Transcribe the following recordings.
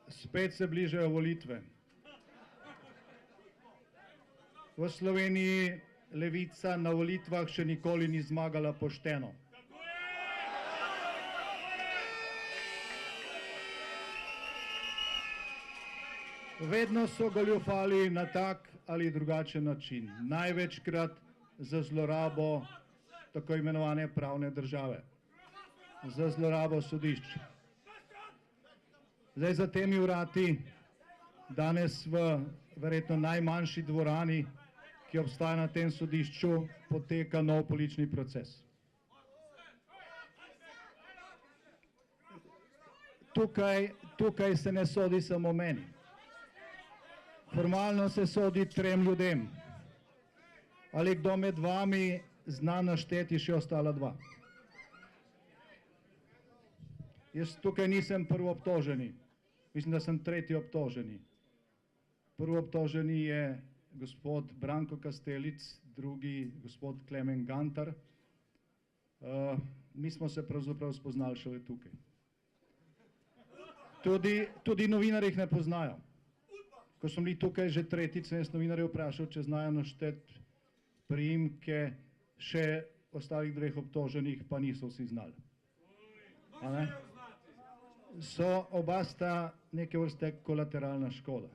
Spet se bližajo volitve. V Sloveniji levica na volitvah še nikoli ni zmagala pošteno. Vedno so goljufali na tak ali drugačen način, največkrat za zlorabo tako imenovane pravne države, za zlorabo sodišč. Zdaj za temi vrati, danes v verjetno najmanjši dvorani, ki obstaja na tem sodišču, poteka nov politični proces. Tukaj se ne sodi samo meni. Formalno se sodi 3 ljudem. Ali kdo med vami zna našteti še ostala 2? Jaz tukaj nisem prvoobtoženi. Mislim, da sem 3. obtoženi. Prvoobtoženi je gospod Branko Kastelic, drugi gospod Klemen Gantar. Mi smo se pravzaprav spoznali šele tukaj. Tudi novinarji jih ne poznajo. Ko smo bili tukaj že 3. sem jaz novinarje vprašal, če znajo našteti priimke še ostalih 2 obtoženih, pa niso vsi znali. Oba sta neke vrste kolateralna škoda,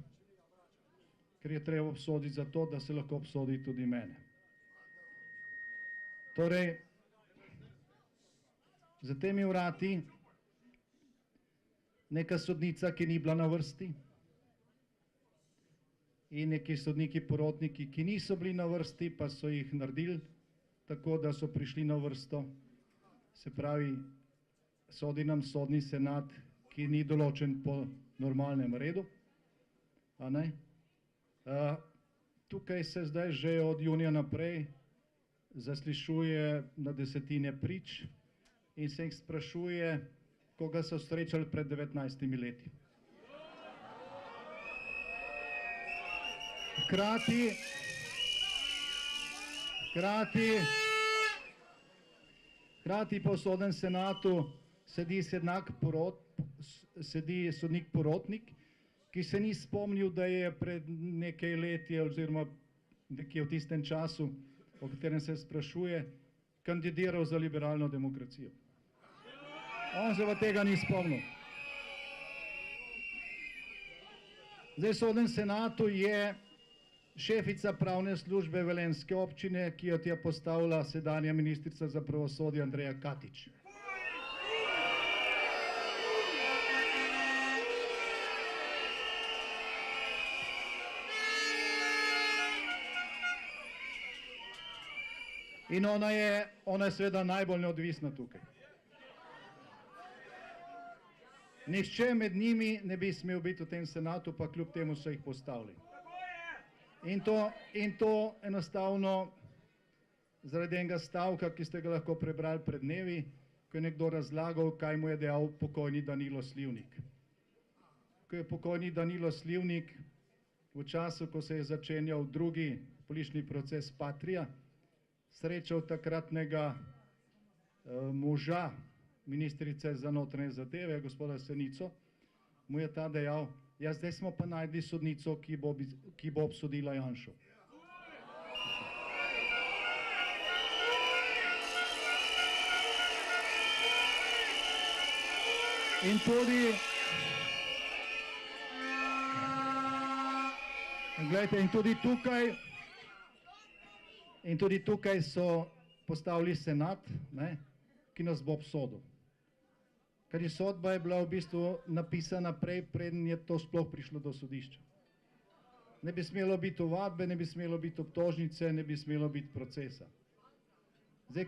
ker je treba obsoditi za to, da se lahko obsodi tudi mene. Torej, za temi vrati neka sodnica, ki ni bila na vrsti, in neki sodniki porotniki, ki niso bili na vrsti, pa so jih naredili tako, da so prišli na vrsto. Se pravi, sodi nam sodni senat, ki ni določen po normalnem redu. Tukaj se zdaj že od junija naprej zaslišuje na desetine prič in se jih sprašuje, koga so srečali pred 19 leti. Hkrati po sodnem senatu sedi sodnik porotnik, ki se ni spomnil, da je pred nekaj leti oziroma nekje v tistem času, o katerem se sprašuje, kandidiral za liberalno demokracijo. On se pa tega ni spomnil. Zdaj v sodnem senatu je šefica pravne službe velenjske občine, ki jo je postavila sedanja ministrica za pravosodje Andreja Katič. In ona je seveda najbolj neodvisna tukaj. Nihče med njimi ne bi smel biti v tem senatu, pa kljub temu so jih postavili. In to enostavno zaradi enega stavka, ki ste ga lahko prebrali pred dnevi, ko je nekdo razlagal, kaj mu je dejal pokojni Danilo Slivnik. Ko je pokojni Danilo Slivnik v času, ko se je začenjal drugi politični proces Patria, srečal takratnega moža ministrice za notranje zadeve, gospoda Senico, mu je ta dejal, ja, zdaj smo pa našli sodnico, ki bo obsodila Janšo. In tudi tukaj so postavili senat, ki nas bo obsodil. Ker sodba je bila v bistvu napisana prej, preden je to sploh prišlo do sodišča. Ne bi smelo biti ovadbe, ne bi smelo biti obtožnice, ne bi smelo biti procesa. Zdaj,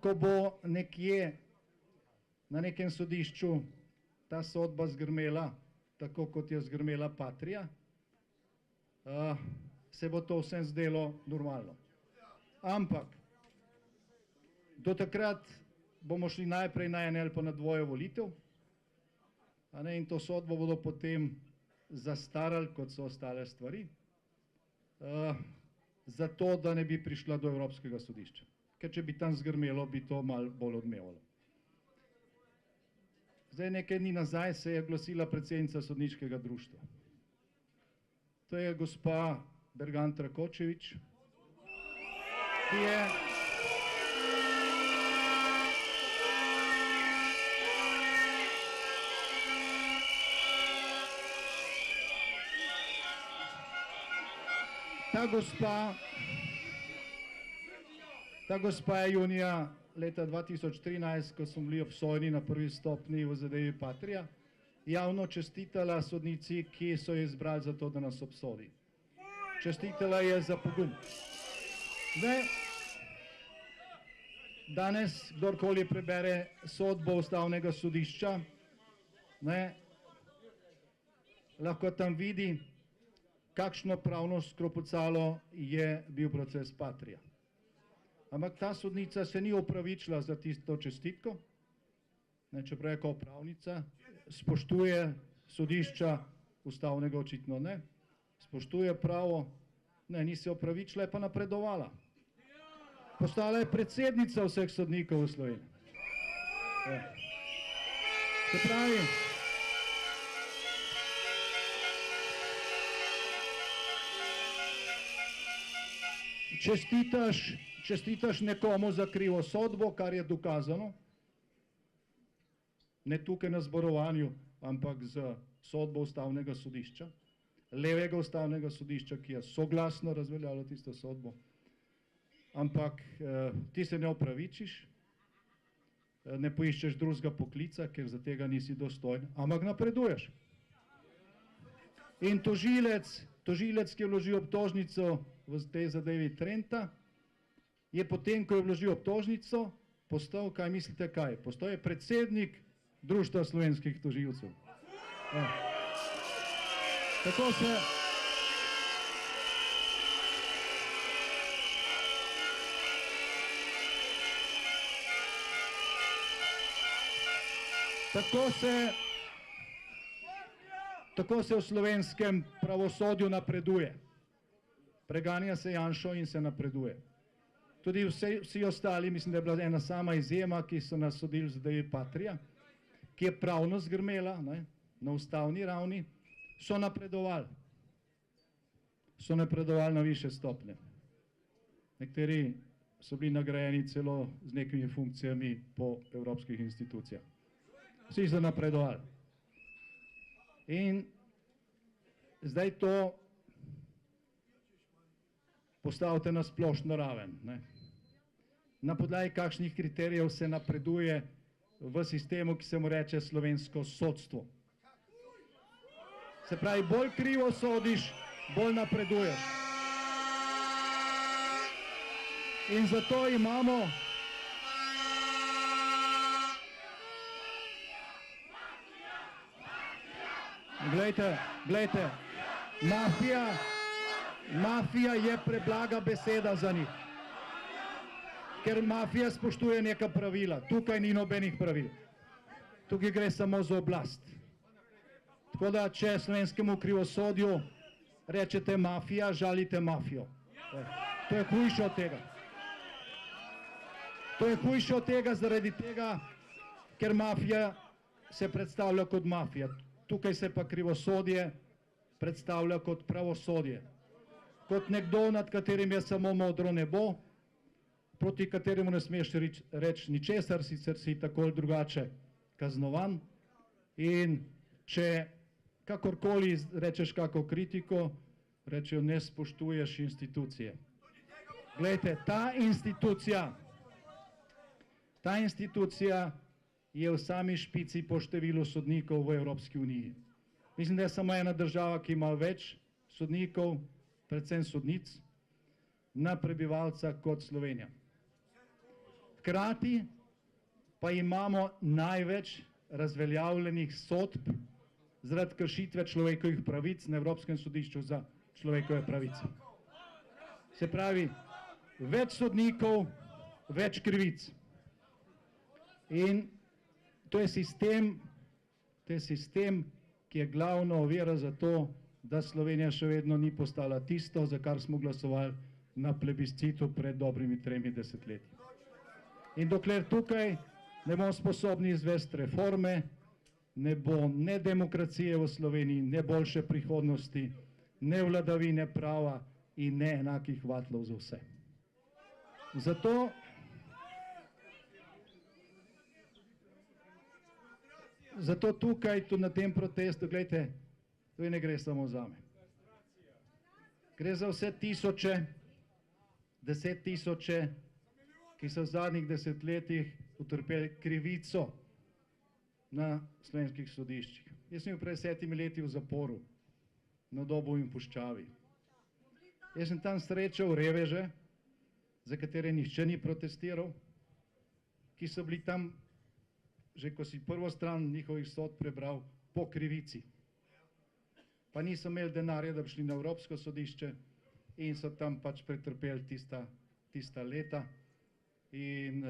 ko bo nekje na nekem sodišču ta sodba zgrmela, tako kot je zgrmela Patria, se bo to vsem zdelo normalno. Ampak do takrat bomo šli najprej na ene ali pa na dvoje volitev, in to sodbo bodo potem zastarali, kot so ostale stvari, zato, da ne bi prišla do Evropskega sodišča. Ker če bi tam zgrmelo, bi to malo bolj odmevalo. Zdaj nekaj dni nazaj se je oglasila predsednica sodniškega društva. To je gospa Bergant Rakočević, ki je ta gospa je junija leta 2013, ko smo bili obsojeni na prvi stopnji v zadevi Patria, javno čestitala sodnici, ki so jo izbrali za to, da nas obsodi. Čestitala je za pogum. Zdaj, danes, kdorkoli prebere sodbo Ustavnega sodišča, lahko tam vidi, kakšno pravno skropucalo je bil proces Patria. Ampak ta sodnica se ni opravičila za tisto čestitko, čeprav je kot pravnica, spoštuje sodišča ustavnega očitno ne, spoštuje pravo, ne, ni se opravičila, je pa napredovala. Postala je predsednica vseh sodnikov v Sloveniji. Se pravi, čestitaš nekomu za krivo sodbo, kar je dokazano, ne tukaj na zborovanju, ampak z sodbo Ustavnega sodišča, levega Ustavnega sodišča, ki je soglasno razveljavilo tisto sodbo, ampak ti se ne opravičiš, ne poiščeš drugega poklica, ker za tega nisi dostojen, ampak napreduješ. In tožilec, ki je vložil obtožnico v tej zadevi Trenta, je potem, ko je vložil obtožnico, postal, kaj mislite kaj? Postal je predsednik Društva slovenskih tožilcev. Tako se... Tako se v slovenskem pravosodju napreduje. Preganja se Janšo in se napreduje. Tudi vsi ostali, mislim, da je bila ena sama izjema, ki so nas sodili v zadevi Patria, ki je pravno zgrmela na ustavni ravni, so napredovali. So napredovali na više stopnje. Nekateri so bili nagrajeni celo z nekimi funkcijami po evropskih institucijah. Vsi so napredovali. In zdaj to postavite na splošno raven. Na podlagi kakšnih kriterijev se napreduje v sistemu, ki se mu reče slovensko sodstvo. Se pravi, bolj krivo sodiš, bolj napreduješ. In zato imamo... Glejte, mafija je preblaga beseda za njih. Ker mafija spoštuje neka pravila. Tukaj ni nobenih pravil. Tukaj gre samo za oblast. Tako da, če slovenskemu krivosodju rečete mafija, žalite mafijo. To je hujše od tega. To je hujše od tega zaradi tega, ker mafija se predstavlja kot mafija. Tukaj se pa krivosodje predstavlja kot pravosodje. Kot nekdo, nad katerim je samo modro nebo, proti kateremu ne smeš reči ničesar, sicer si tako ali drugače kaznovan. In če kakorkoli rečeš kako kritiko, rečejo, ne spoštuješ institucije. Glejte, ta institucija je v sami špici po številu sodnikov v Evropski uniji. Mislim, da je samo ena država, ki ima več sodnikov, predvsem sodnic, na prebivalca kot Slovenija. Hkrati pa imamo največ razveljavljenih sodb zaradi kršitve človekovih pravic na Evropskem sodišču za človekove pravice. Se pravi, več sodnikov, več krivic. In to je sistem, ki je glavna ovira za to, da Slovenija še vedno ni postala tisto, za kar smo glasovali na plebiscitu pred dobrimi 3 desetletji. In dokler tukaj ne bomo sposobni izvesti reforme, ne bo ne demokracije v Sloveniji, ne boljše prihodnosti, ne vladavine prava in ne enakih vatlov za vse. Zato tukaj, tu na tem protestu, gledajte, to ne gre samo za me. Gre za vse tisoče, 10 tisoče, ki so v zadnjih desetletjih utrpeli krivico na slovenskih sodiščih. Jaz sem bil pred 7 leti v zaporu, na Dobu in Puščavi. Jaz sem tam srečal reveže, za katere nihče ni protestiral, ki so bili tam, že ko si prvo stran njihovih sodb prebral, po krivici. Pa niso imeli denarja, da bi šli na Evropsko sodišče in so tam pač pretrpeli tista leta in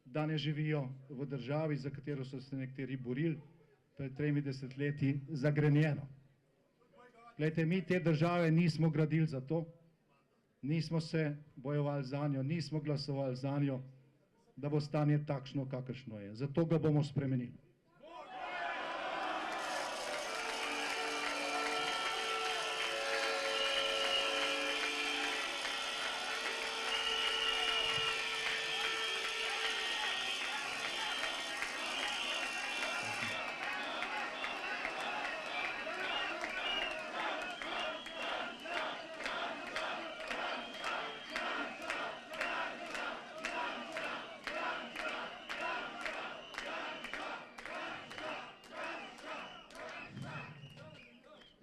danes živijo v državi, za katero so se nekateri borili pred 3 desetletji, zagrenjeno. Glejte, mi te države nismo gradili za to, nismo se bojevali za njo, nismo glasovali za njo, da bo stanje takšno, kakršno je. Zato ga bomo spremenili.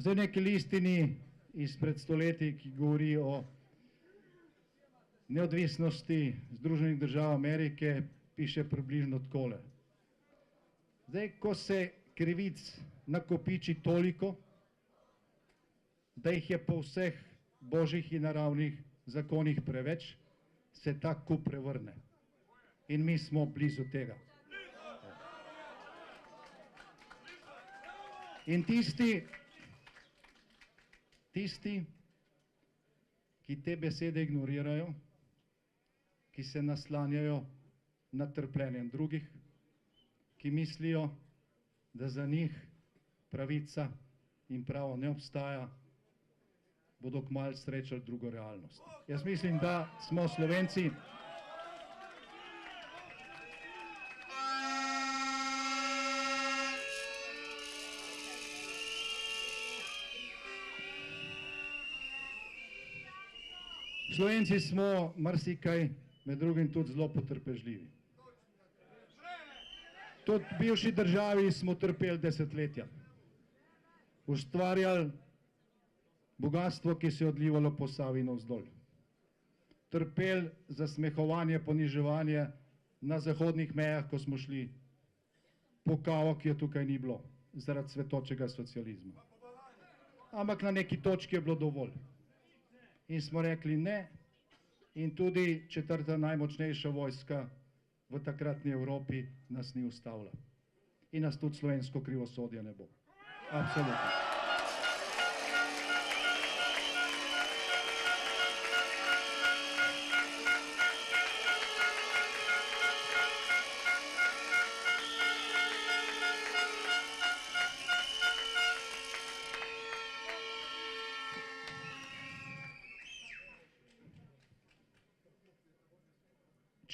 Zdaj neki listini izpred stoletij, ki govori o neodvisnosti Združenih držav Amerike, piše približno takole. Zdaj, ko se krivic nakopiči toliko, da jih je po vseh božjih in naravnih zakonih preveč, se ta kup prevrne. In mi smo blizu tega. In tisti, ki te besede ignorirajo, ki se naslanjajo na trpljenjem drugih, ki mislijo, da za njih pravica in pravo ne obstaja, bodo kmalu srečali drugo realnost. Jaz mislim, da smo Slovenci Slovenci smo marsikaj, med drugim tudi zelo potrpežljivi. Tudi v bivši državi smo trpeli desetletja. Ustvarjali bogatstvo, ki se je odlivalo po Savi navzdol. Trpeli zasmehovanje, poniževanje na zahodnih mejah, ko smo šli po kavo, ki je tukaj ni bilo, zaradi cvetočega socializma. Ampak na neki točki je bilo dovolj. In smo rekli ne, in tudi četrta najmočnejša vojska v takratni Evropi nas ni ustavila. In nas tudi slovensko krivosodje ne bo. Absolutno.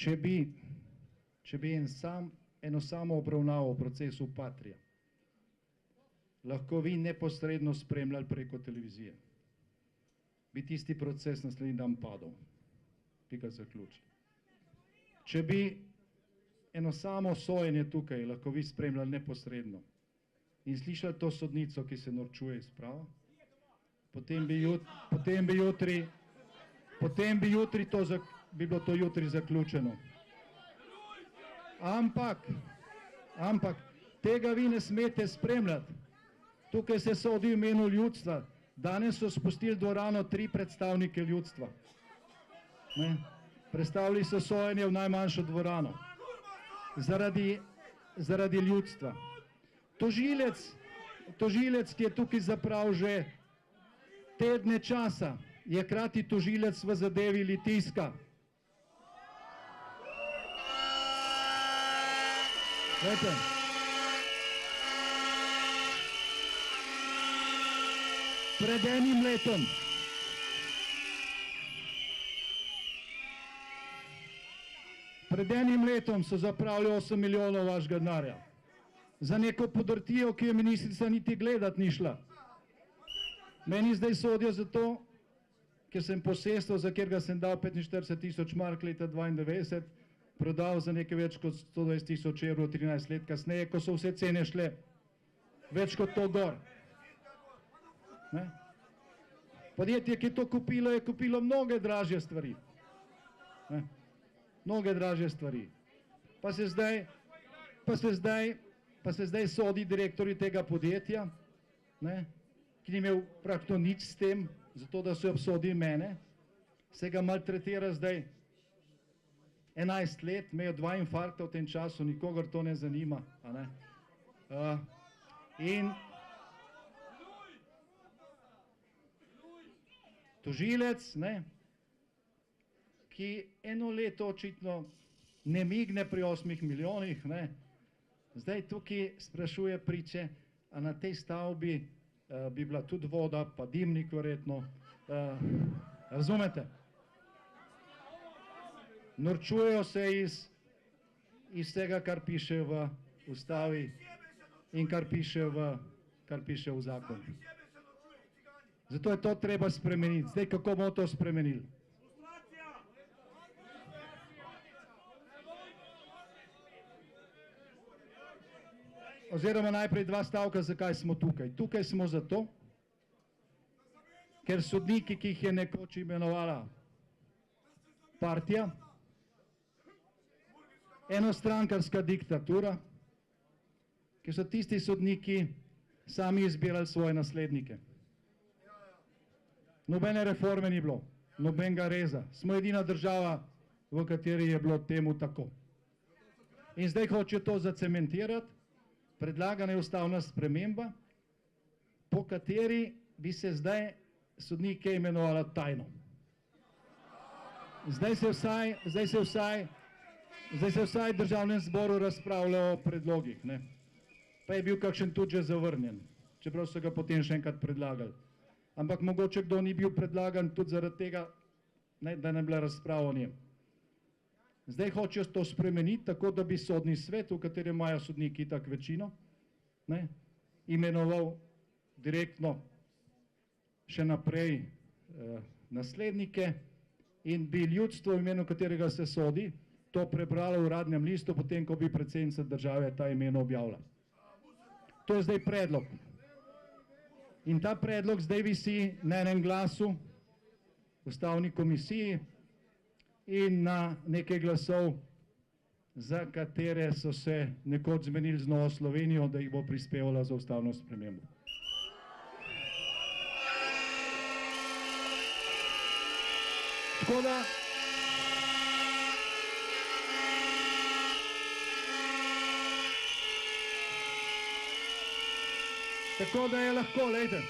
Če bi eno samo obravnavo v procesu Patria lahko vi neposredno spremljali preko televizije, bi tisti proces naslednji dan padel, bi ga zaključili. Če bi eno samo sojenje tukaj lahko vi spremljali neposredno in slišali to sodnico, ki se norčuje iz prava, potem bi bilo to jutri zaključeno. Ampak tega vi ne smete spremljati. Tukaj se sodi v imenu ljudstva. Danes so spustili dvorano 3 predstavnike ljudstva. Prestavili so sojenje v najmanjšo dvorano. Zaradi ljudstva. Tožilec, ki je tukaj zapravil že tedne časa, je hkrati tožilec v zadevi Litijska. Glejte, pred enim letom so zapravili 8 milijonov vašega denarja. Za neko podrtijo, ki je ministrica niti gledat ni šla. Meni zdaj sodijo zato, ker sem posestvo, za katerega sem dal 45.000 mark leta 92, prodal za nekaj več kot 120.000 evrov 13 let kasneje, ko so vse cene šle več kot to gor. Ne? Podjetje, ki je to kupilo, je kupilo mnoge dražje stvari. Ne? Mnoge dražje stvari. Pa se zdaj sodi direktorji tega podjetja, ne? Ki ni imel praktično nič s tem, zato da se obsodi mene, se ga maltretira zdaj 11 let, imajo 2 infarkta v tem času, nikogar to ne zanima. A ne? In tožilec, ne, ki eno leto očitno ne migne pri 8 milijonih, ne, zdaj tukaj sprašuje priče, a na tej stavbi bi bila tudi voda, pa dimnik verjetno. Razumete? Norčujejo se iz tega, kar piše v ustavi in kar piše v zakonu. Zato je to treba spremeniti. Zdaj, kako bomo to spremenili? Oziroma najprej 2 stavka, zakaj smo tukaj. Tukaj smo zato, ker sodniki, ki jih je nekoč imenovala partija, enostrankarska diktatura, ker so tisti sodniki sami izbirali svoje naslednike. Nobene reforme ni bilo, nobenega reza. Smo edina država, v kateri je bilo temu tako. In zdaj hočejo to zacementirati. Predlagana je ustavna sprememba, po kateri bi se zdaj sodnike imenovala tajno. Zdaj se vsaj v Državnem zboru razpravlja o predlogih, ne. Pa je bil kakšen tudi že zavrnjen, čeprav so ga potem še enkrat predlagali. Ampak mogoče kdo ni bil predlagan tudi zaradi tega, ne, da ne bi bila razprava o njem. Zdaj hočejo to spremeniti tako, da bi sodni svet, v katerem imajo sodniki itak večino, ne, imenoval direktno še naprej naslednike in bi ljudstvo, v imenu katerega se sodi, to prebralo v Uradnem listu, potem ko bi predsednica države ta imena objavila. To je zdaj predlog. In ta predlog zdaj visi na enem glasu v Ustavni komisiji in na nekaj glasov, za katere so se nekoč zmenili z Novo Slovenijo, da jih bo prispevala za ustavno spremembo. Tako da je lahko, lejte,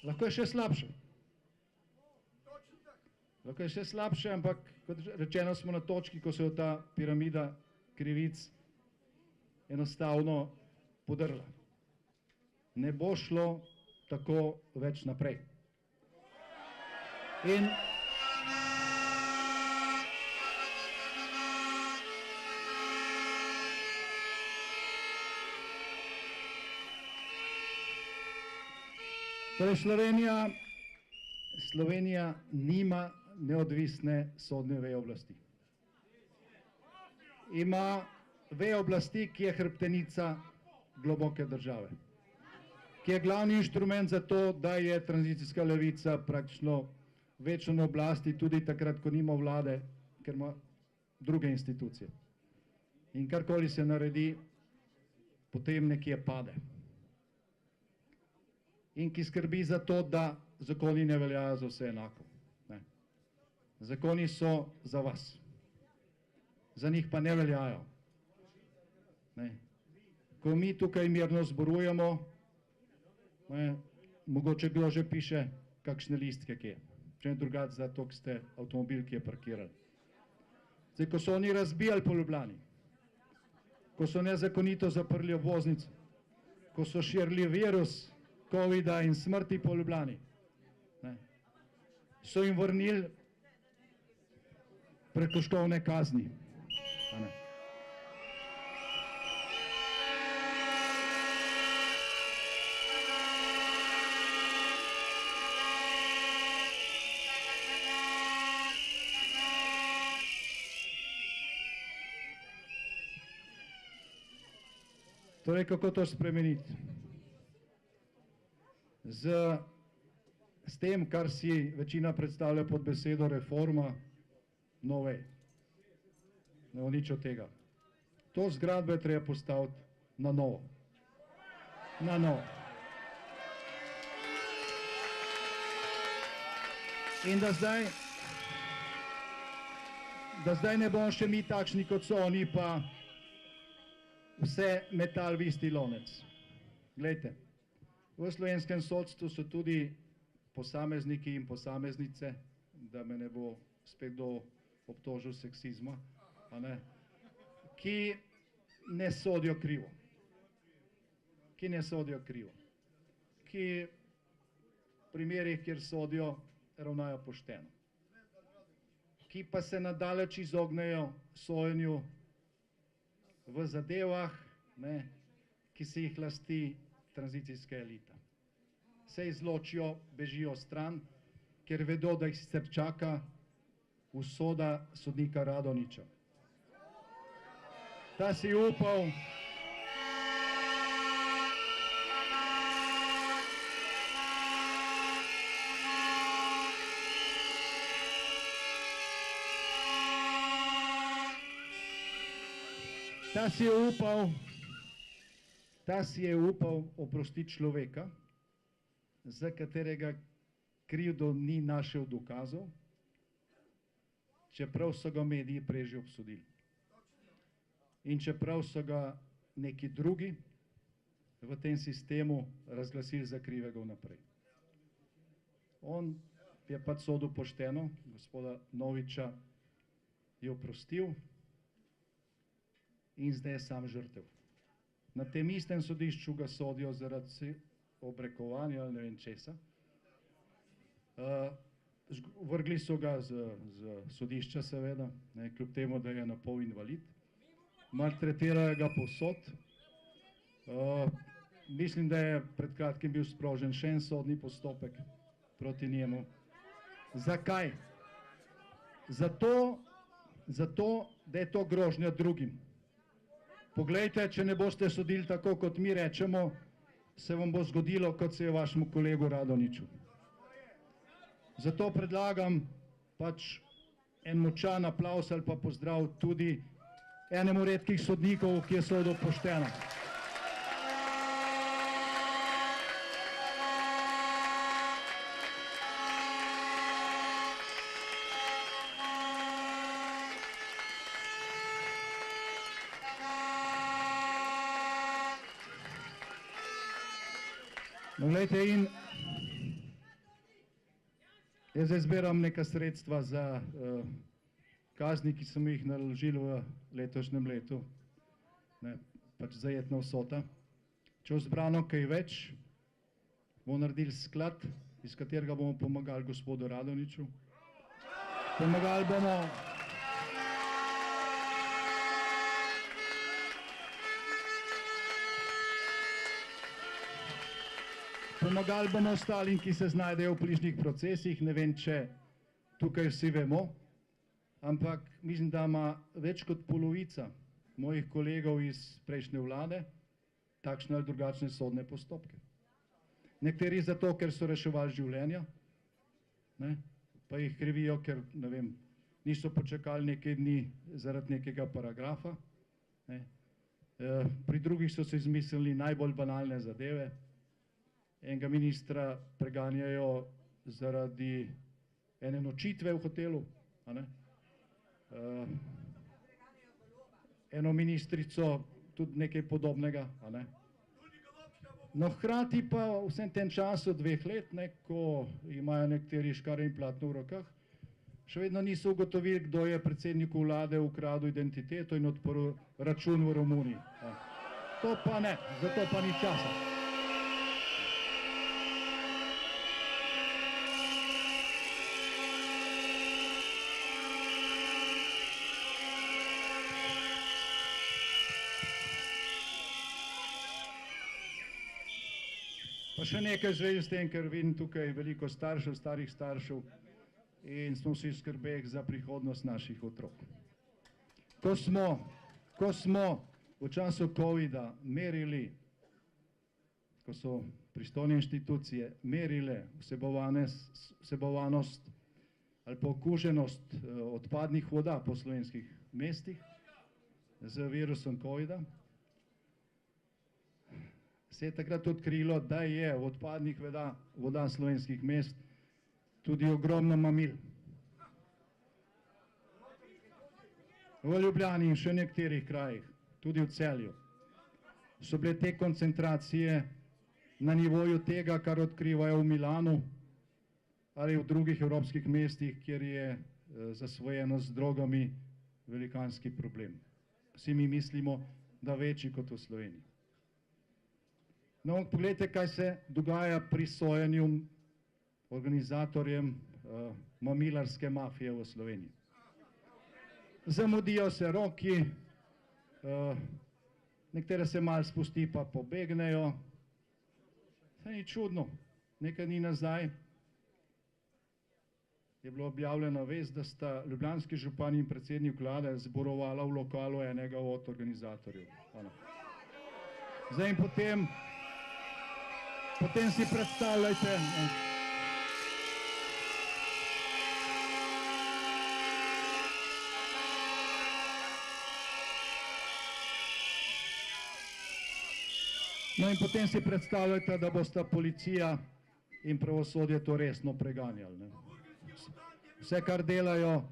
lahko je še slabše. Lahko je še slabše, ampak kot rečeno smo na točki, ko se je ta piramida krivic enostavno podrla. Ne bo šlo tako več naprej. In torej Slovenija nima neodvisne sodne veje oblasti. Ima veje oblasti, ki je hrbtenica globoke države, ki je glavni inštrument za to, da je tranzicijska levica praktično večno na oblasti, tudi takrat, ko nima vlade, ker ima druge institucije. In karkoli se naredi, potem nekje pade. In ki skrbi za to, da zakoni ne veljajo za vse enako. Zakoni so za vas. Za njih pa ne veljajo. Ko mi tukaj mirno zborujemo, mogoče kdo že piše kakšne listke kje. Če ne drugače za to, ki ste avtomobil, ki je parkirali. Zdaj, ko so oni razbijali po Ljubljani, ko so nezakonito zaprli obvoznico, ko so širili virus, covida in smrti po Ljubljani, ne, so jim vrnili prekrškovne kazni. A ne. Torej, kako to spremeniti? S tem, kar si večina predstavlja pod besedo reforma, no way. Ne bo nič od tega. To zgradbo je treba postaviti na novo. Na novo. In da zdaj ne bomo še mi takšni, kot so oni, pa vse metal v isti lonec. Glejte, v slovenskem sodstvu so tudi posamezniki in posameznice, da me ne bo spet kdo obtožil seksizma, a ne, ki ne sodijo krivo. Ki ne sodijo krivo. Ki v primerih, kjer sodijo, ravnajo pošteno. Ki pa se nadaleč izognejo sojenju v zadevah, ne, ki se jih lasti tranzicijska elita. Se izločijo, bežijo stran, ker vedo, da jih sicer čaka usoda sodnika Radonjića. Ta si upal Ta si je upal oprostiti človeka, za katerega krivdo ni našel dokazov, čeprav so ga mediji prej že obsodili. In čeprav so ga neki drugi v tem sistemu razglasili za krivega vnaprej. On je pač sodil pošteno, gospoda Noviča je oprostil in zdaj je sam žrtev. Na tem istem sodišču ga sodijo zaradi obrekovanja ali ne vem česa. Vrgli so ga z sodišča seveda, kljub temu, da je napol invalid. Maltretirajo ga povsod. Mislim, da je pred kratkim bil sprožen še en sodni postopek proti njemu. Zakaj? Zato, da je to grožnja drugim. Poglejte, če ne boste sodili tako, kot mi rečemo, se vam bo zgodilo, kot se je vašemu kolegu Radonjiću. Zato predlagam pač en močan aplavz ali pa pozdrav tudi enemu redkih sodnikov, ki je sodil pošteno. No, glejte, in jaz zdaj zbiram neka sredstva za kazni, ki smo jih naložili v letošnjem letu, pač zajetna vsota. Če bo zbrano kaj več, bomo naredili sklad, iz katerega bomo pomagali gospodu Radonjiću. Pomagali bomo ostalim, ki se znajdejo v bližnjih procesih, ne vem, če tukaj vsi vemo, ampak mislim, da ima več kot polovica mojih kolegov iz prejšnje vlade takšne ali drugačne sodne postopke. Nekateri zato, ker so reševali življenja, pa jih krivijo, ker, ne vem, niso počakali nekaj dni zaradi nekega paragrafa. Pri drugih so se izmislili najbolj banalne zadeve. Enega ministra preganjajo zaradi ene nočitve v hotelu, eno ministrico tudi nekaj podobnega. No, hkrati pa v vsem tem času 2 let, ko imajo nekateri škarje in platno v rokah, še vedno niso ugotovili, kdo je predsedniku vlade ukradel identiteto in odprl račun v Romuniji. To pa ne, zato pa ni časa. Pa še nekaj zvezi s tem, ker vidim tukaj veliko staršev, starih staršev in smo vsi skrbeh za prihodnost naših otrok. Ko smo v času COVID-a merili, ko so pristojne inštitucije merile vsebovanost ali pa okuženost odpadnih voda po slovenskih mestih z virusom COVID-a, se je takrat odkrilo, da je v odpadnih voda slovenskih mest tudi ogromno mamil. V Ljubljani in še nekaterih krajih, tudi v Celju, so bile te koncentracije na nivoju tega, kar odkrivajo v Milanu ali v drugih evropskih mestih, kjer je zasvojenost z drogami velikanski problem. Vsi mi mislimo, da večji kot v Sloveniji. No, pogledajte, kaj se dogaja pri sojenju organizatorjem mamilarske mafije v Sloveniji. Zamudijo se roki, nekatere se malo spusti pa pobegnejo. Saj ni čudno, nekaj dni nazaj je bilo objavljeno vest, da sta ljubljanski župan in predsednik vlade zborovala v lokalu enega od organizatorjev. Zdaj in potem si predstavljajte, no in potem si predstavljajte, da bosta policija in pravosodje to resno preganjali. Vse, kar delajo,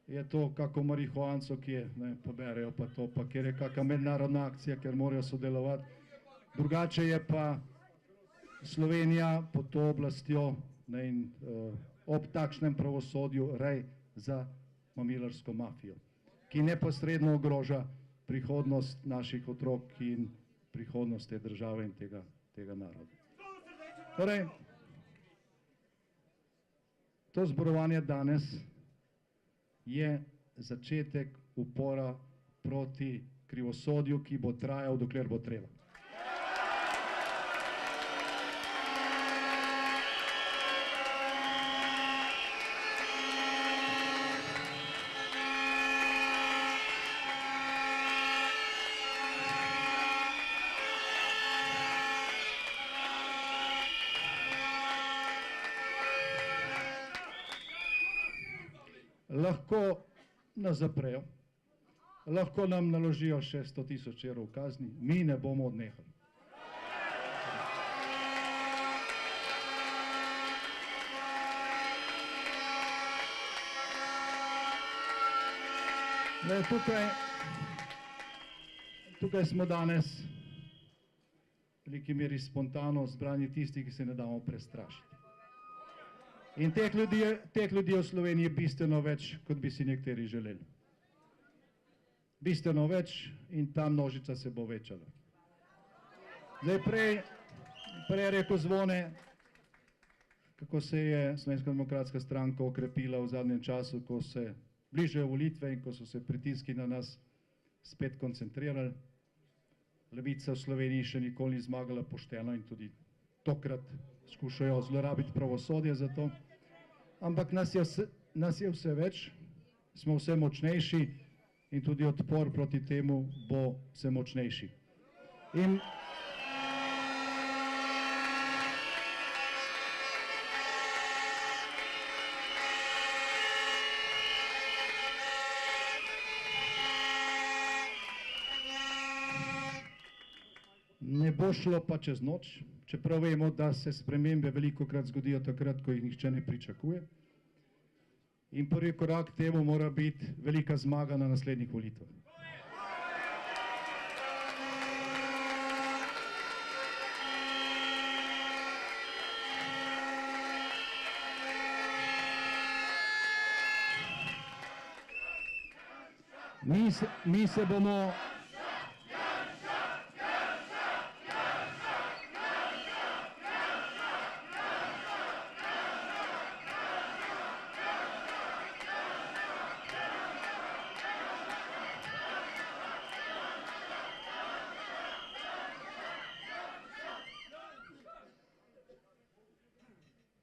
je to kako marihuanco, ki je poberejo pa to, pa kjer je kakšna mednarodna akcija, ker morajo sodelovati. Drugače je pa Slovenija pod to oblastjo in ob takšnem pravosodju raj za mamilarsko mafijo, ki neposredno ogroža prihodnost naših otrok in prihodnost te države in tega naroda. Torej, to zborovanje danes je začetek upora proti krivosodju, ki bo trajal, dokler bo treba. Lahko nas zaprejo, lahko nam naložijo še 100 000 evrov kazni, mi ne bomo odnehali. Tukaj smo danes v veliki meri spontano zbrani tisti, ki se ne damo prestrašiti. In teh ljudi v Sloveniji je bistveno več, kot bi si nekateri želeli. Bistveno več in ta množica se bo večala. Zdaj prej je rekel Zvone, kako se je Slovenska demokratska stranka okrepila v zadnjem času, ko se bližajo volitve in ko so se pritiski na nas spet koncentrirali. Levica v Sloveniji še nikoli ni zmagala pošteno in tudi tokrat skušajo zlorabiti pravosodje za to, ampak nas je vse več, smo vse močnejši in tudi odpor proti temu bo vse močnejši. In ne bo šlo pa čez noč, čeprav vemo, da se spremembe velikokrat zgodijo takrat, ko jih nihče ne pričakuje. In prvi korak temu mora biti velika zmaga na naslednjih volitvah. Mi se bomo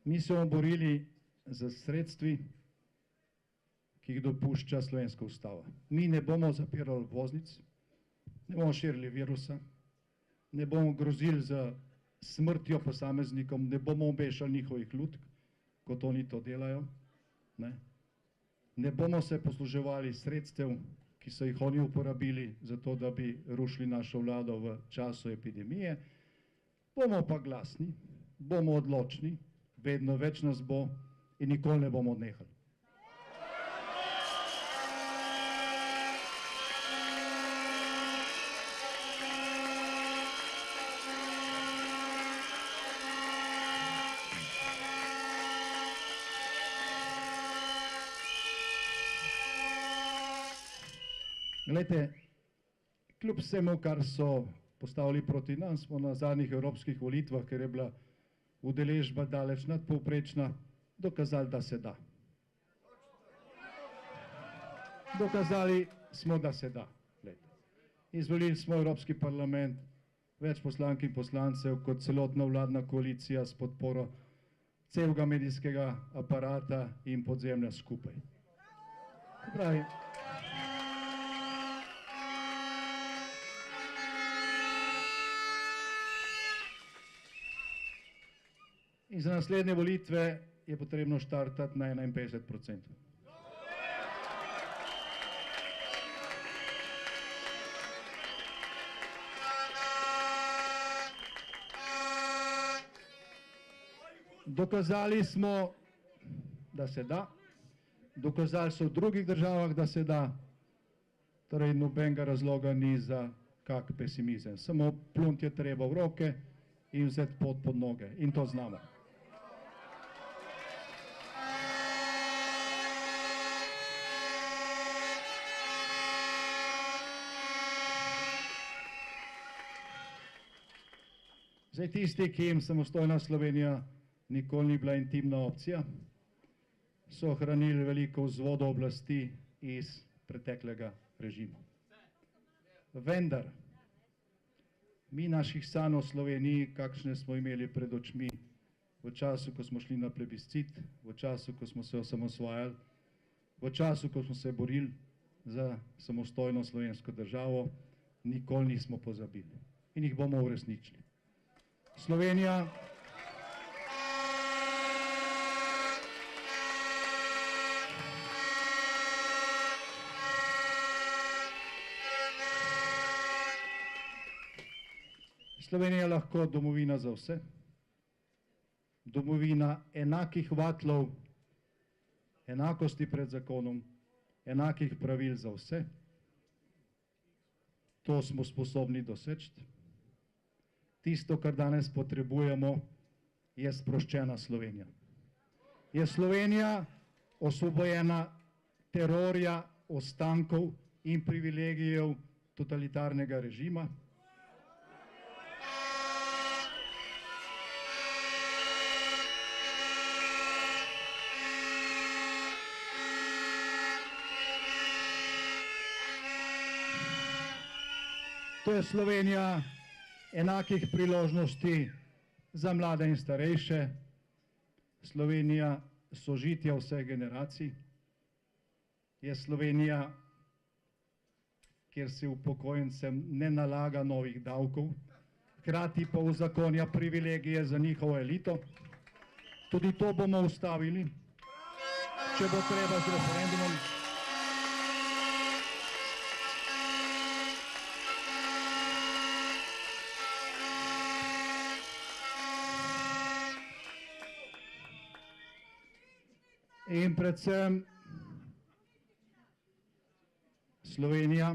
Mi se bomo borili za sredstvi, ki jih dopušča slovenska ustava. Mi ne bomo zapirali obvoznic, ne bomo širili virusa, ne bomo grozili z smrtjo posameznikom, ne bomo obešali njihovih lutk, kot oni to delajo. Ne bomo se posluževali sredstev, ki so jih oni uporabili za to, da bi rušili našo vlado v času epidemije. Bomo pa glasni, bomo odločni, vedno več nas bo in nikoli ne bomo odnehali. Glejte, kljub vsemu, kar so postavili proti nam, smo na zadnjih evropskih volitvah, ker je bila udeležba daleč nadpovprečna, dokazali, da se da. Dokazali smo, da se da. Izvolili smo Evropski parlament, več poslank in poslancev kot celotna vladna koalicija s podporo celega medijskega aparata in podzemlja skupaj. Pravi, in za naslednje volitve je potrebno štartati na 51%. Dokazali smo, da se da, dokazali so v drugih državah, da se da, torej nobenega razloga ni za kak pesimizem. Samo plunti je treba v roke in vzeti pot pod noge in to znamo. Zdaj tisti, ki jim samostojna Slovenija nikoli ni bila intimna opcija, so ohranili veliko vzvodov oblasti iz preteklega režima. Vendar, mi naših sanj o Sloveniji, kakšne smo imeli pred očmi v času, ko smo šli na plebiscit, v času, ko smo se osamosvajali, v času, ko smo se borili za samostojno slovensko državo, nikoli nismo pozabili in jih bomo uresničili. Slovenija Slovenija je lahko domovina za vse, domovina enakih vatlov, enakosti pred zakonom, enakih pravil za vse. To smo sposobni doseči. Tisto, kar danes potrebujemo, je sproščena Slovenija. Je Slovenija osvobojena terorja, ostankov in privilegijev totalitarnega režima. To je Slovenija enakih priložnosti za mlade in starejše, Slovenija sožitja vseh generacij, je Slovenija, kjer se upokojencem ne nalaga novih davkov, hkrati pa uzakonja privilegije za njihovo elito. Tudi to bomo ustavili, če bo treba z referendumom. In predvsem Slovenija,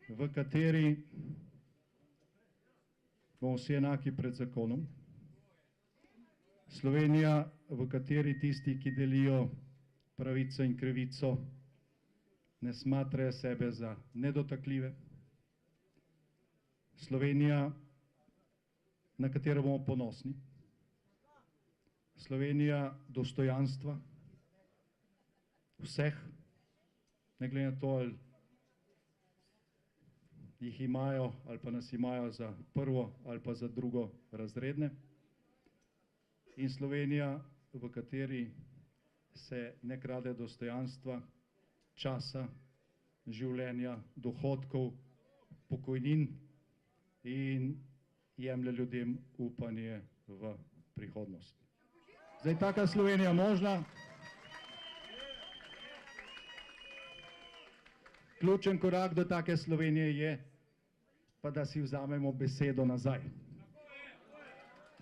v kateri bomo vsi enaki pred zakonom. Slovenija, v kateri tisti, ki delijo pravico in krivico, ne smatrajo sebe za nedotakljive. Slovenija, na katero bomo ponosni. Slovenija dostojanstva vseh, ne glede na to, ali jih imajo ali pa nas imajo za prvo ali pa za drugo razredne. in Slovenija, v kateri se ne krade dostojanstva, časa, življenja, dohodkov, pokojnin in jemlje ljudem upanje v prihodnost. Zdaj, taka Slovenija možna. Ključen korak do take Slovenije je, pa da si vzamemo besedo nazaj.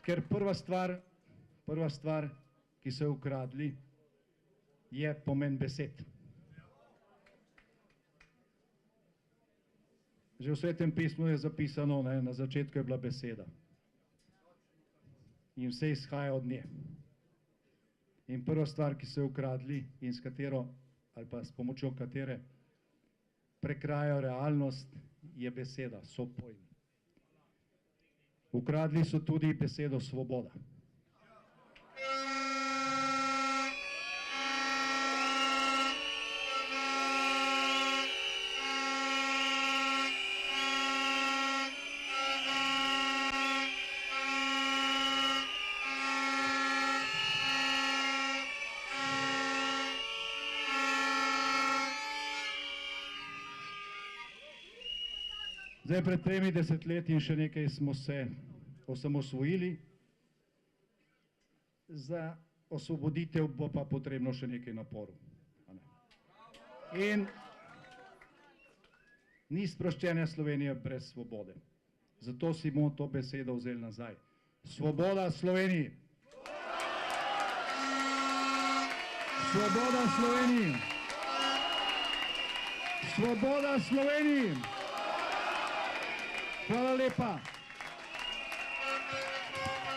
Ker prva stvar, ki so jo ukradli, je pomen besed. Že v Svetem pismu je zapisano, na začetku je bila beseda. In vse izhaja od nje. In prva stvar, ki so jo ukradli in s katero, ali pa s pomočjo katere prekrajajo realnost, je beseda, so pojmi. Ukradli so tudi besedo svoboda. Zdaj, pred 3 desetletji in še nekaj smo se osamosvojili, za osvoboditev bo pa potrebno še nekaj naporov. In ni sproščene Slovenije brez svobode. Zato si bomo to besedo vzeli nazaj. Svoboda Sloveniji! Svoboda Sloveniji! Svoboda Sloveniji! Hvala lepa.